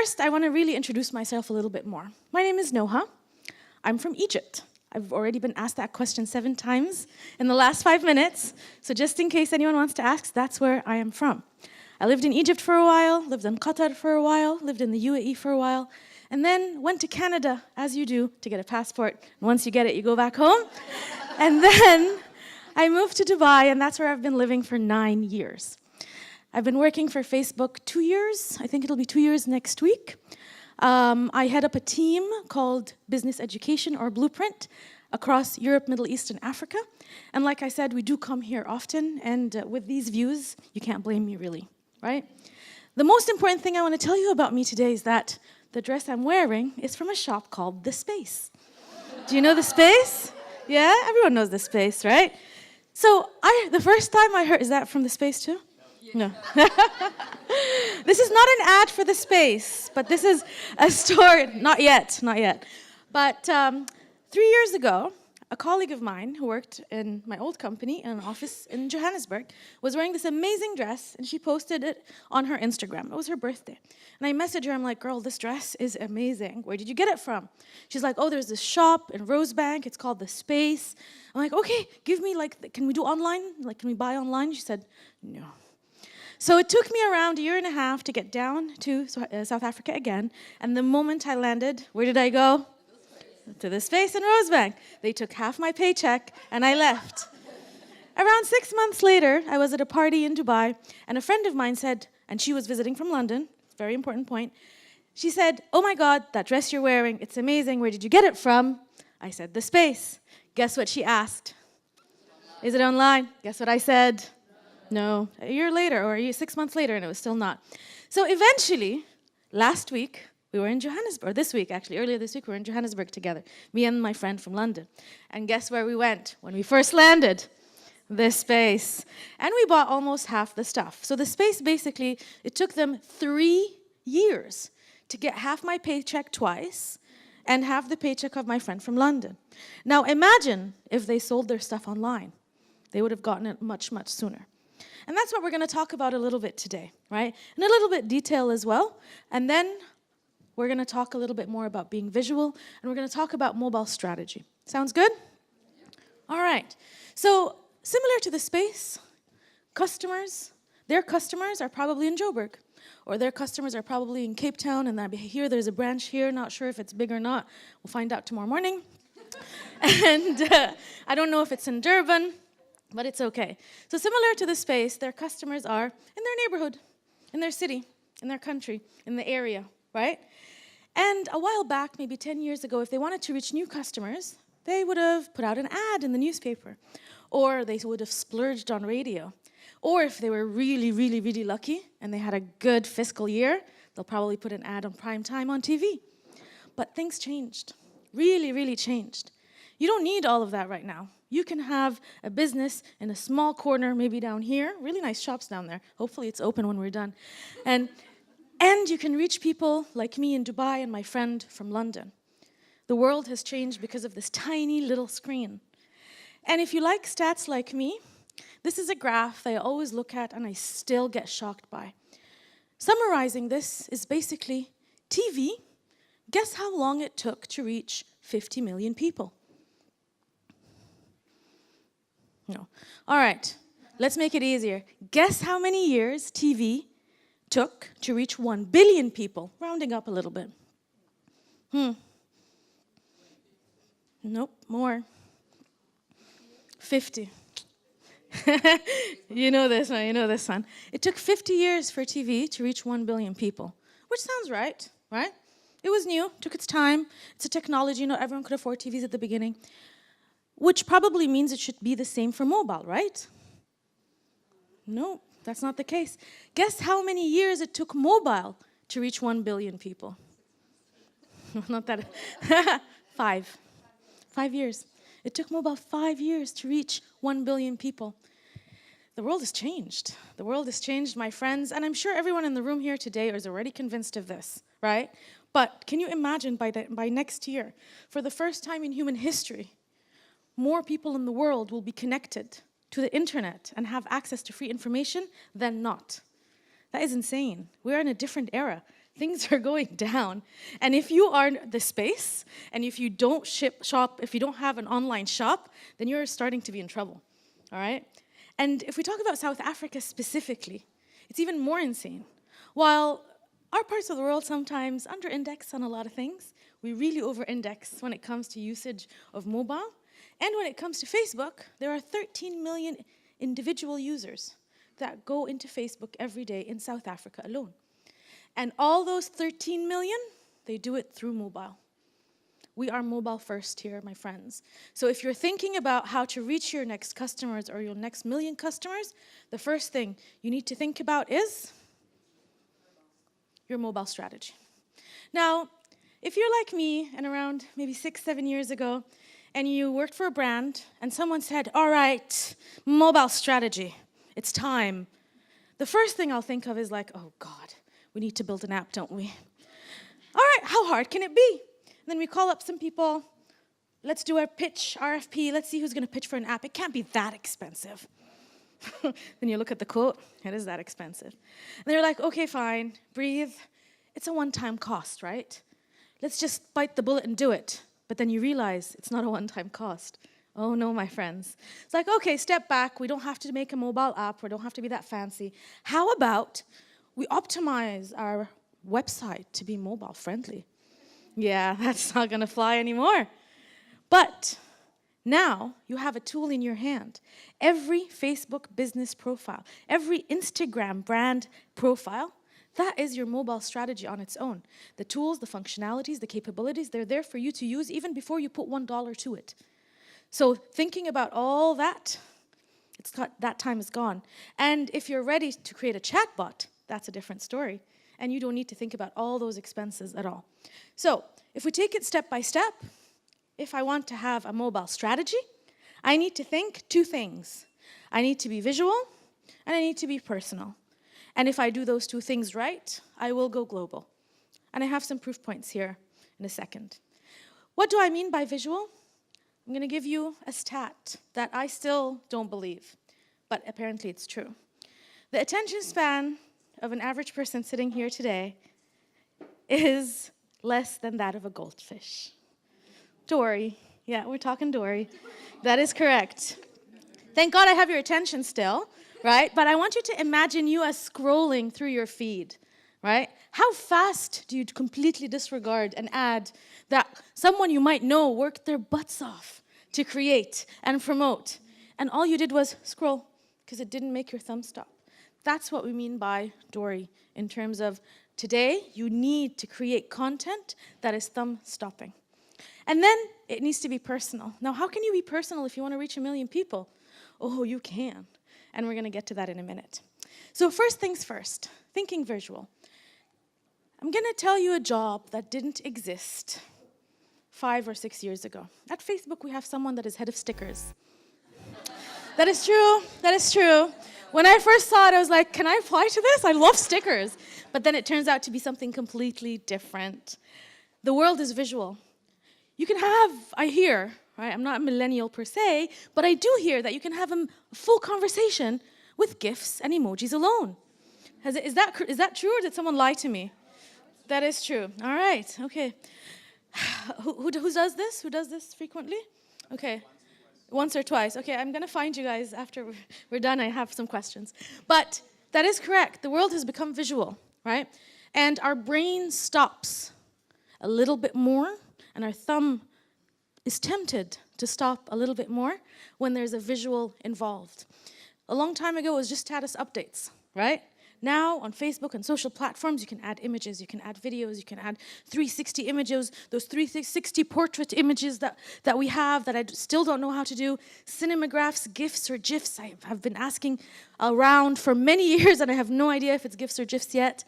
first, I want to really introduce myself a little bit more. My name is Noha. I'm from Egypt. I've already been asked that question 7 times in the last 5 minutes. So just in case anyone wants to ask, that's where I am from. I lived in Egypt for a while, lived in Qatar for a while, lived in the UAE for a while, and then went to Canada, as you do, to get a passport. And once you get it, you go back home. And then I moved to Dubai, and that's where I've been living for 9 years. I've been working for Facebook 2 years. I think it'll be 2 years next week. I head up a team called Business Education, or Blueprint, across Europe, Middle East, and Africa. And like I said, we do come here often, and with these views, you can't blame me, really, right? The most important thing I want to tell you about me today is that the dress I'm wearing is from a shop called The Space. Do you know The Space? Yeah, everyone knows The Space, right? So the first time I heard, is that from The Space too? No. This is not an ad for The Space, but this is a story. Not yet, not yet. But 3 years ago, a colleague of mine who worked in my old company in an office in Johannesburg was wearing this amazing dress, and she posted it on her Instagram. It was her birthday. And I messaged her, I'm like, girl, this dress is amazing. Where did you get it from? She's like, oh, there's this shop in Rosebank. It's called The Space. I'm like, okay, give me, can we do online? Can we buy online? She said, no. So it took me around 1.5 years to get down to South Africa again. And the moment I landed, where did I go? To The Space in Rosebank. They took half my paycheck, and I left. Around 6 months later, I was at a party in Dubai, and a friend of mine said, and she was visiting from London, very important point, she said, oh my God, that dress you're wearing, it's amazing, where did you get it from? I said, The Space. Guess what she asked? Is it online? Guess what I said? No. A year later, or 6 months later, and it was still not. So eventually, last week, we were in Johannesburg, or this week actually, earlier this week, we were in Johannesburg together, me and my friend from London. And guess where we went when we first landed? The Space. And we bought almost half the stuff. So The Space, basically, it took them 3 years to get half my paycheck twice and half the paycheck of my friend from London. Now imagine if they sold their stuff online. They would have gotten it much, much sooner. And that's what we're going to talk about a little bit today, right? And a little bit detail as well. And then we're going to talk a little bit more about being visual, and we're going to talk about mobile strategy. Sounds good? All right. So similar to The Space, their customers are probably in Joburg, or their customers are probably in Cape Town, and here there's a branch here, not sure if it's big or not. We'll find out tomorrow morning. And I don't know if it's in Durban, but it's okay. So similar to The Space, their customers are in their neighborhood, in their city, in their country, in the area, right? And a while back, maybe 10 years ago, if they wanted to reach new customers, they would have put out an ad in the newspaper, or they would have splurged on radio. Or if they were really, really, really lucky and they had a good fiscal year, they'll probably put an ad on prime time on TV. But things changed, really, really changed. You don't need all of that right now. You can have a business in a small corner, maybe down here, really nice shops down there. Hopefully it's open when we're done. And you can reach people like me in Dubai and my friend from London. The world has changed because of this tiny little screen. And if you like stats like me, this is a graph that I always look at and I still get shocked by. Summarizing this is basically TV. Guess how long it took to reach 50 million people? No. All right, let's make it easier. Guess how many years TV took to reach 1 billion people, rounding up a little bit. Nope, more. 50. You know this one. It took 50 years for TV to reach 1 billion people, which sounds right, right? It was new, took its time. It's a technology, not everyone could afford TVs at the beginning, which probably means it should be the same for mobile, right? No, that's not the case. Guess how many years it took mobile to reach 1 billion people? Not that. 5. 5 years. It took mobile 5 years to reach 1 billion people. The world has changed. The world has changed, my friends, and I'm sure everyone in the room here today is already convinced of this, right? But can you imagine by next year, for the first time in human history, more people in the world will be connected to the internet and have access to free information than not? That is insane. We're in a different era. things are going down. And if you are the space, and if you don't shop, if you don't have an online shop, then you're starting to be in trouble, all right? And if we talk about South Africa specifically, it's even more insane. While our parts of the world sometimes under-index on a lot of things, we really over-index when it comes to usage of mobile. And when it comes to Facebook, there are 13 million individual users that go into Facebook every day in South Africa alone. And all those 13 million, they do it through mobile. We are mobile first here, my friends. So if you're thinking about how to reach your next customers or your next million customers, the first thing you need to think about is your mobile strategy. Now, if you're like me and around maybe 6, 7 years ago, and you worked for a brand, and someone said, all right, mobile strategy, it's time. The first thing I'll think of is like, oh God, we need to build an app, don't we? All right, how hard can it be? And then we call up some people, let's do our pitch, RFP, let's see who's gonna pitch for an app. It can't be that expensive. Then you look at the quote, it is that expensive. And they're like, okay, fine, breathe. It's a one-time cost, right? Let's just bite the bullet and do it. But then you realize it's not a one-time cost. Oh no, my friends. It's like, okay, step back. We don't have to make a mobile app. We don't have to be that fancy. How about we optimize our website to be mobile friendly? Yeah, that's not gonna fly anymore. But now you have a tool in your hand. Every Facebook business profile, every Instagram brand profile, that is your mobile strategy on its own. The tools, the functionalities, the capabilities, they're there for you to use even before you put $1 to it. So thinking about all that, that time is gone. And if you're ready to create a chatbot, that's a different story. And you don't need to think about all those expenses at all. So if we take it step by step, if I want to have a mobile strategy, I need to think two things. I need to be visual, and I need to be personal. And if I do those two things right, I will go global. And I have some proof points here in a second. What do I mean by visual? I'm going to give you a stat that I still don't believe, but apparently it's true. The attention span of an average person sitting here today is less than that of a goldfish. Dory. Yeah, we're talking Dory. That is correct. Thank God I have your attention still, right? But I want you to imagine you as scrolling through your feed, right? How fast do you completely disregard an ad that someone you might know worked their butts off to create and promote, and all you did was scroll because it didn't make your thumb stop? That's what we mean by Dory in terms of today you need to create content that is thumb stopping. And then it needs to be personal. Now, how can you be personal if you want to reach 1 million people? Oh, you can. And we're going to get to that in a minute. So first things first, thinking visual. I'm going to tell you a job that didn't exist 5 or 6 years ago. At Facebook, we have someone that is head of stickers. That is true. That is true. When I first saw it, I was like, can I apply to this? I love stickers. But then it turns out to be something completely different. The world is visual. You can have, I hear, right? I'm not a millennial per se, but I do hear that you can have a full conversation with GIFs and emojis alone. Is that true, or did someone lie to me? That is true. All right, okay. Who does this? Who does this frequently? Okay. Once or twice. Okay, I'm going to find you guys after we're done. I have some questions. But that is correct. The world has become visual, right? And our brain stops a little bit more, and our thumb is tempted to stop a little bit more when there's a visual involved. A long time ago, it was just status updates, right? Now, on Facebook and social platforms, you can add images, you can add videos, you can add 360 images, those 360 portrait images that we have that I still don't know how to do, cinemagraphs, GIFs or GIFs. I have been asking around for many years, and I have no idea if it's GIFs or GIFs yet.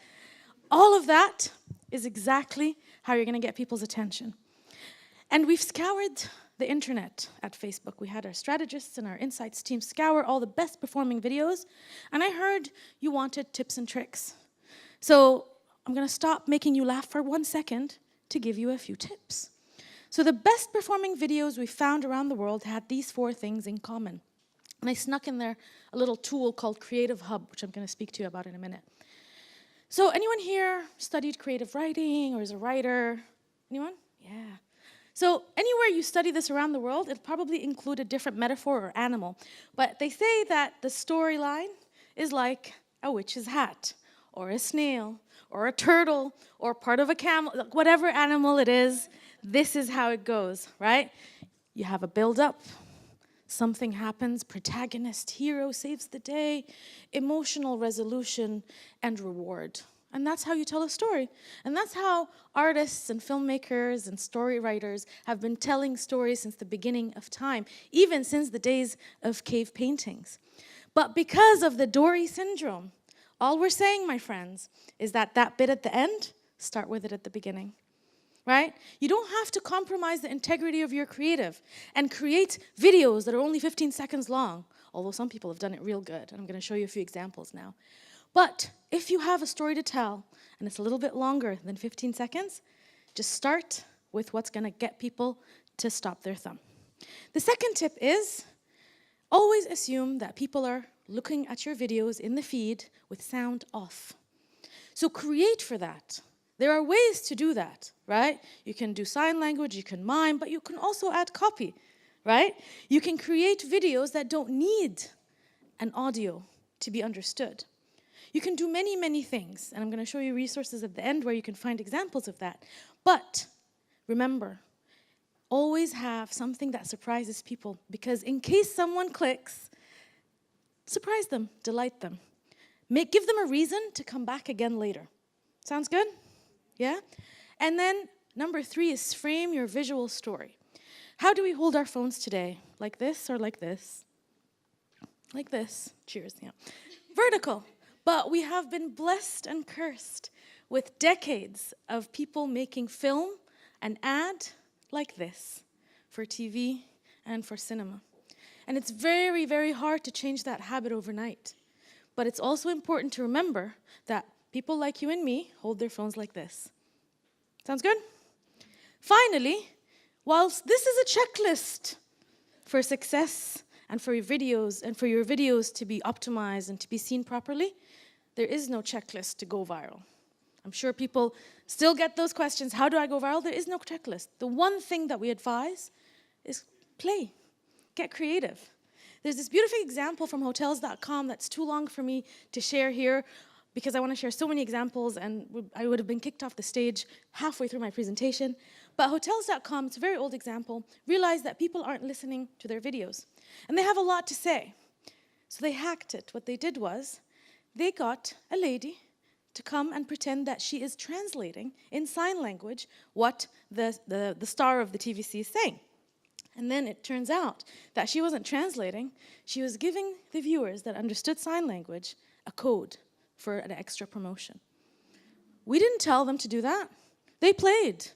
All of that is exactly how you're going to get people's attention. And we've scoured the internet at Facebook. We had our strategists and our insights team scour all the best performing videos, and I heard you wanted tips and tricks. So I'm going to stop making you laugh for 1 second to give you a few tips. So the best performing videos we found around the world had these 4 things in common. And I snuck in there a little tool called Creative Hub, which I'm going to speak to you about in a minute. So anyone here studied creative writing or is a writer? Anyone? Yeah. So anywhere you study this around the world, it'll probably include a different metaphor or animal. But they say that the storyline is like a witch's hat, or a snail, or a turtle, or part of a camel, whatever animal it is, this is how it goes, right? You have a build-up, something happens, protagonist, hero saves the day, emotional resolution, and reward. And that's how you tell a story. And that's how artists and filmmakers and story writers have been telling stories since the beginning of time, even since the days of cave paintings. But because of the Dory syndrome, all we're saying, my friends, is that that bit at the end, start with it at the beginning. Right? You don't have to compromise the integrity of your creative and create videos that are only 15 seconds long, although some people have done it real good, and I'm going to show you a few examples now. But if you have a story to tell, and it's a little bit longer than 15 seconds, just start with what's going to get people to stop their thumb. The second tip is always assume that people are looking at your videos in the feed with sound off. So create for that. There are ways to do that, right? You can do sign language, you can mime, but you can also add copy, right? You can create videos that don't need an audio to be understood. You can do many, many things, and I'm going to show you resources at the end where you can find examples of that. But remember, always have something that surprises people, because in case someone clicks, surprise them, delight them. Give them a reason to come back again later. Sounds good? Yeah? And then number 3 is frame your visual story. How do we hold our phones today? Like this or like this? Like this. Cheers, yeah. Vertical. But we have been blessed and cursed with decades of people making film and ad like this for TV and for cinema. And it's very, very hard to change that habit overnight. But it's also important to remember that people like you and me hold their phones like this. Sounds good? Finally, whilst this is a checklist for success and for your videos to be optimized and to be seen properly, there is no checklist to go viral. I'm sure people still get those questions. How do I go viral? There is no checklist. The one thing that we advise is play. Get creative. There's this beautiful example from hotels.com that's too long for me to share here because I want to share so many examples and I would have been kicked off the stage halfway through my presentation. But hotels.com, it's a very old example, realized that people aren't listening to their videos. And they have a lot to say. So they hacked it. What they did was they got a lady to come and pretend that she is translating in sign language what the star of the TVC is saying. And then it turns out that she wasn't translating, she was giving the viewers that understood sign language a code for an extra promotion. We didn't tell them to do that. They played.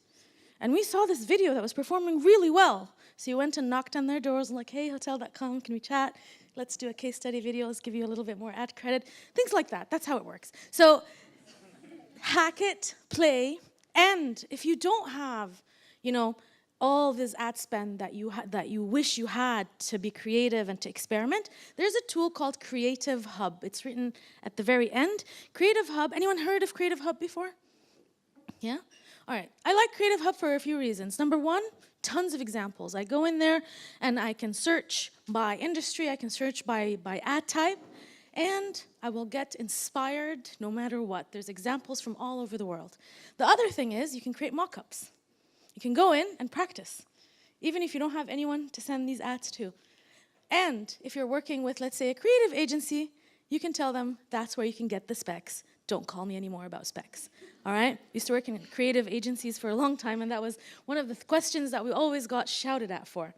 And we saw this video that was performing really well. So you went and knocked on their doors and like, hey, hotel.com, can we chat? Let's do a case study video. Let's give you a little bit more ad credit. Things like that. That's how it works. So hack it, play, and if you don't have, all this ad spend that you wish you had to be creative and to experiment, there's a tool called Creative Hub. It's written at the very end. Creative Hub, anyone heard of Creative Hub before? Yeah? All right. I like Creative Hub for a few reasons. Number 1, tons of examples. I go in there and I can search by industry, I can search by ad type, and I will get inspired no matter what. There's examples from all over the world. The other thing is you can create mock-ups. You can go in and practice, even if you don't have anyone to send these ads to. And if you're working with, let's say, a creative agency, you can tell them that's where you can get the specs. Don't call me anymore about specs, all right? Used to work in creative agencies for a long time, and that was one of the questions that we always got shouted at for.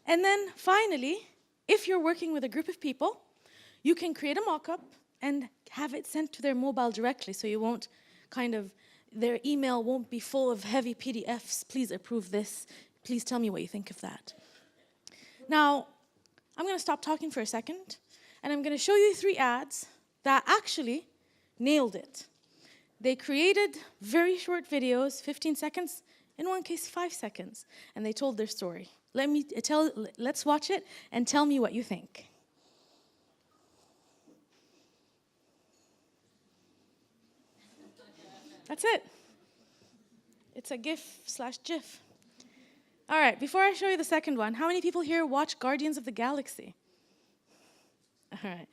And then finally, if you're working with a group of people, you can create a mock-up and have it sent to their mobile directly, so you won't their email won't be full of heavy PDFs. Please approve this. Please tell me what you think of that. Now, I'm going to stop talking for a second, and I'm going to show you 3 ads that actually nailed it. They created very short videos, 15 seconds, in one case 5 seconds, and they told their story. Let's watch it and tell me what you think. That's it. It's a GIF/GIF. All right, before I show you the second one, how many people here watch Guardians of the Galaxy? All right.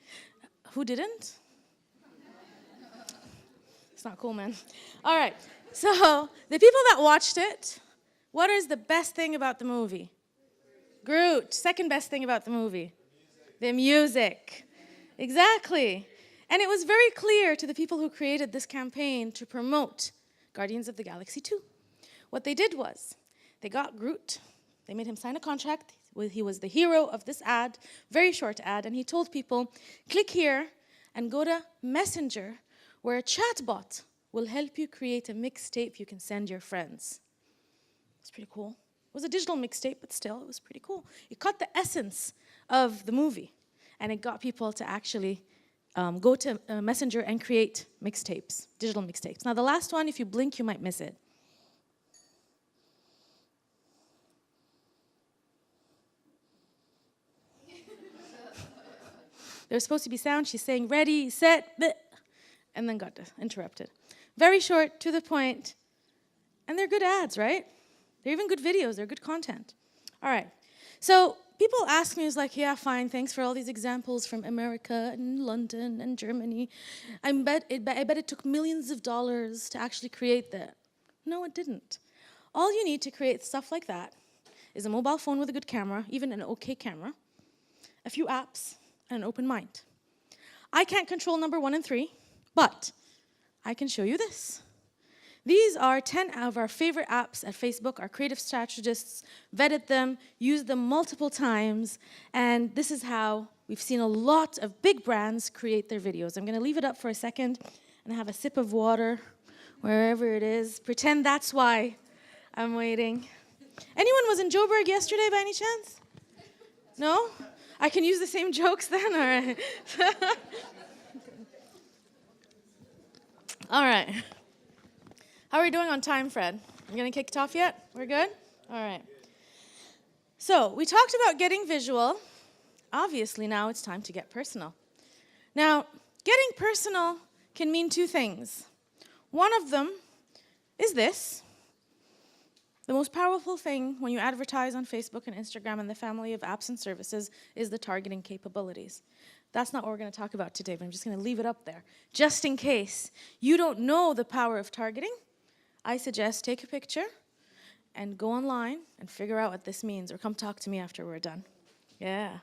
Who didn't? It's not cool, man. All right. So the people that watched it, what is the best thing about the movie? Groot. Second best thing about the movie? The music. Exactly. And it was very clear to the people who created this campaign to promote Guardians of the Galaxy 2. What they did was, they got Groot, they made him sign a contract, he was the hero of this ad, very short ad, and he told people, click here and go to Messenger, where a chatbot will help you create a mixtape you can send your friends. It's pretty cool. It was a digital mixtape, but still, it was pretty cool. It caught the essence of the movie, and it got people to actually go to Messenger and create mixtapes, digital mixtapes. Now, the last one, if you blink, you might miss it. There was supposed to be sound. She's saying, ready, set, bleh, and then got interrupted. Very short, to the point, and they're good ads, right? They're even good videos. They're good content. All right. So people ask me, it's like, yeah, fine, thanks for all these examples from America and London and Germany. I bet it took millions of dollars to actually create that. No, it didn't. All you need to create stuff like that is a mobile phone with a good camera, even an okay camera, a few apps, and an open mind. I can't control number 1 and 3, but I can show you this. These are 10 of our favorite apps at Facebook. Our creative strategists vetted them, used them multiple times, and this is how we've seen a lot of big brands create their videos. I'm going to leave it up for a second and have a sip of water wherever it is. Pretend that's why I'm waiting. Anyone was in Joburg yesterday by any chance? No? I can use the same jokes then? All right. All right. How are we doing on time, Fred? You going to kick it off yet? We're good? All right. So we talked about getting visual. Obviously, now it's time to get personal. Now, getting personal can mean 2 things. One of them is this. The most powerful thing when you advertise on Facebook and Instagram and the family of apps and services is the targeting capabilities. That's not what we're going to talk about today, but I'm just going to leave it up there. Just in case you don't know the power of targeting, I suggest take a picture and go online and figure out what this means, or come talk to me after we're done. Yeah.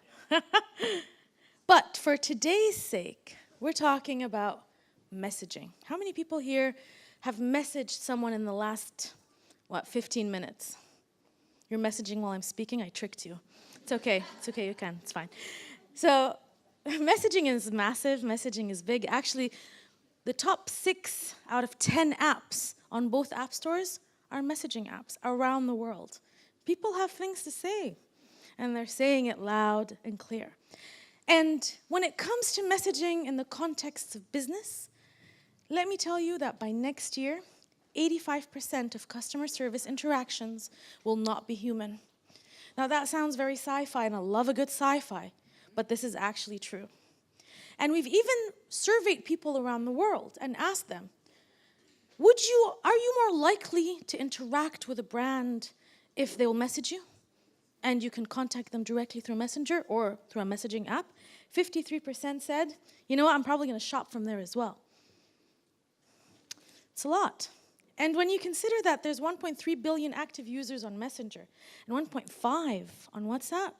But for today's sake, we're talking about messaging. How many people here have messaged someone in the last 15 minutes? You're messaging while I'm speaking? I tricked you. It's okay. It's okay. You can. It's fine. So messaging is massive. Messaging is big. Actually, the top 6 out of 10 apps on both app stores are messaging apps around the world. People have things to say, and they're saying it loud and clear. And when it comes to messaging in the context of business, let me tell you that by next year, 85% of customer service interactions will not be human. Now that sounds very sci-fi, and I love a good sci-fi, but this is actually true. And we've even surveyed people around the world and asked them, are you more likely to interact with a brand if they will message you and you can contact them directly through Messenger or through a messaging app? 53% said, you know what, I'm probably going to shop from there as well. It's a lot. And when you consider that there's 1.3 billion active users on Messenger and 1.5 on WhatsApp,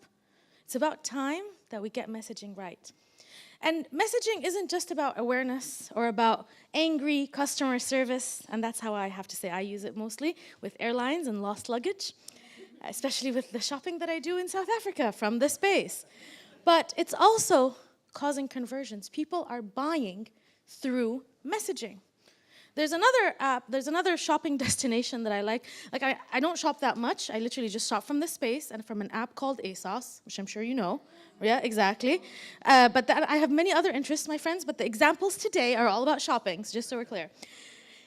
it's about time that we get messaging right. And messaging isn't just about awareness or about angry customer service, and that's how I have to say I use it mostly, with airlines and lost luggage, especially with the shopping that I do in South Africa from the space. But it's also causing conversions. People are buying through messaging. There's another app, there's another shopping destination that I like. I don't shop that much. I literally just shop from the space and from an app called ASOS, which I'm sure you know. Yeah, exactly. But I have many other interests, my friends, but the examples today are all about shopping, so just so we're clear.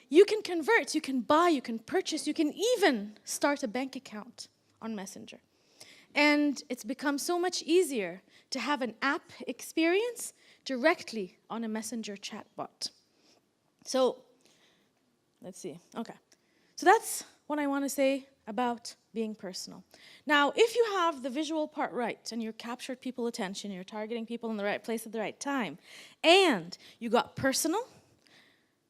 You can convert, you can buy, you can purchase, you can even start a bank account on Messenger. And it's become so much easier to have an app experience directly on a Messenger chatbot. So Let's see. Okay. So that's what I want to say about being personal. Now, if you have the visual part right, and you're captured people's attention, you're targeting people in the right place at the right time, and you got personal,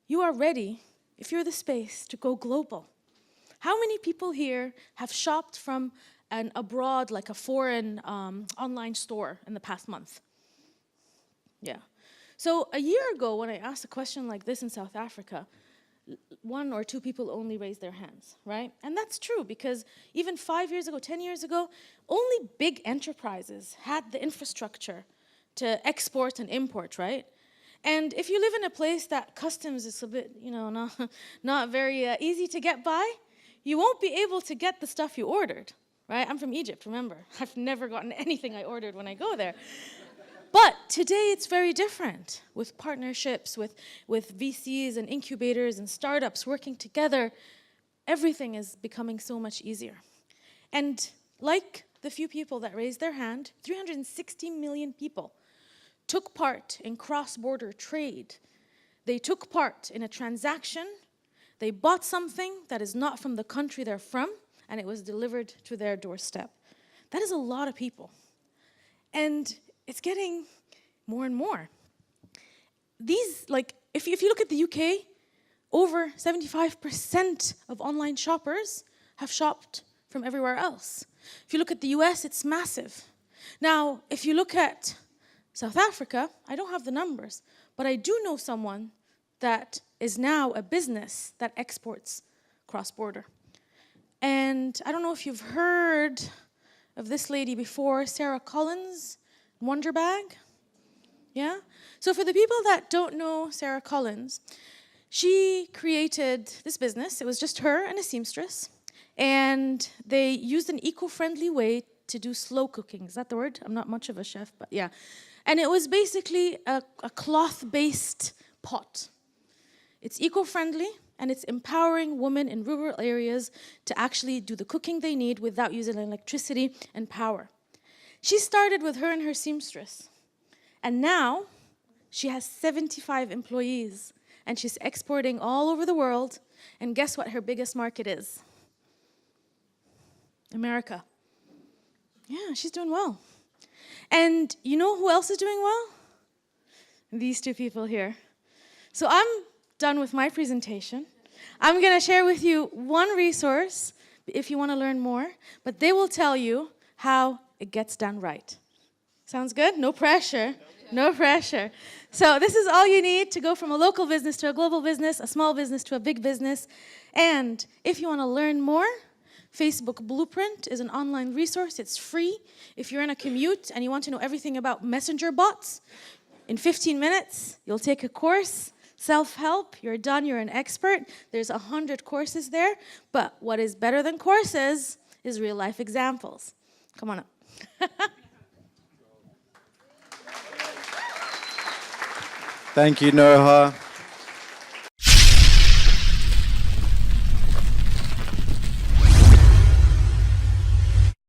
you are ready, if you're the space, to go global. How many people here have shopped from an abroad, like a foreign online store in the past month? Yeah. So a year ago, when I asked a question like this in South Africa, 1 or 2 people only raised their hands, right? And that's true, because even 5 years ago, 10 years ago, only big enterprises had the infrastructure to export and import, right? And if you live in a place that customs is a bit, not very easy to get by, you won't be able to get the stuff you ordered, right? I'm from Egypt, remember. I've never gotten anything I ordered when I go there. But today it's very different, with partnerships, with VCs and incubators and startups working together. Everything is becoming so much easier. And like the few people that raised their hand, 360 million people took part in cross-border trade. They took part in a transaction. They bought something that is not from the country they're from, and it was delivered to their doorstep. That is a lot of people. And it's getting more and more. These, if you look at the UK, over 75% of online shoppers have shopped from everywhere else. If you look at the US, it's massive. Now, if you look at South Africa, I don't have the numbers, but I do know someone that is now a business that exports cross-border. And I don't know if you've heard of this lady before, Sarah Collins, Wonder Bag. Yeah? So for the people that don't know Sarah Collins, she created this business. It was just her and a seamstress. And they used an eco-friendly way to do slow cooking. Is that the word? I'm not much of a chef, but yeah. And it was basically a cloth-based pot. It's eco-friendly, and it's empowering women in rural areas to actually do the cooking they need without using electricity and power. She started with her and her seamstress. And now she has 75 employees, and she's exporting all over the world. And guess what her biggest market is? America. Yeah, she's doing well. And you know who else is doing well? These 2 people here. So I'm done with my presentation. I'm going to share with you one resource if you want to learn more, but they will tell you how it gets done right. Sounds good? No pressure. No pressure. So this is all you need to go from a local business to a global business, a small business to a big business. And if you want to learn more, Facebook Blueprint is an online resource. It's free. If you're in a commute and you want to know everything about messenger bots, in 15 minutes, you'll take a course. Self-help, you're done, you're an expert. There's 100 courses there. But what is better than courses is real-life examples. Come on up. Thank you, Noha.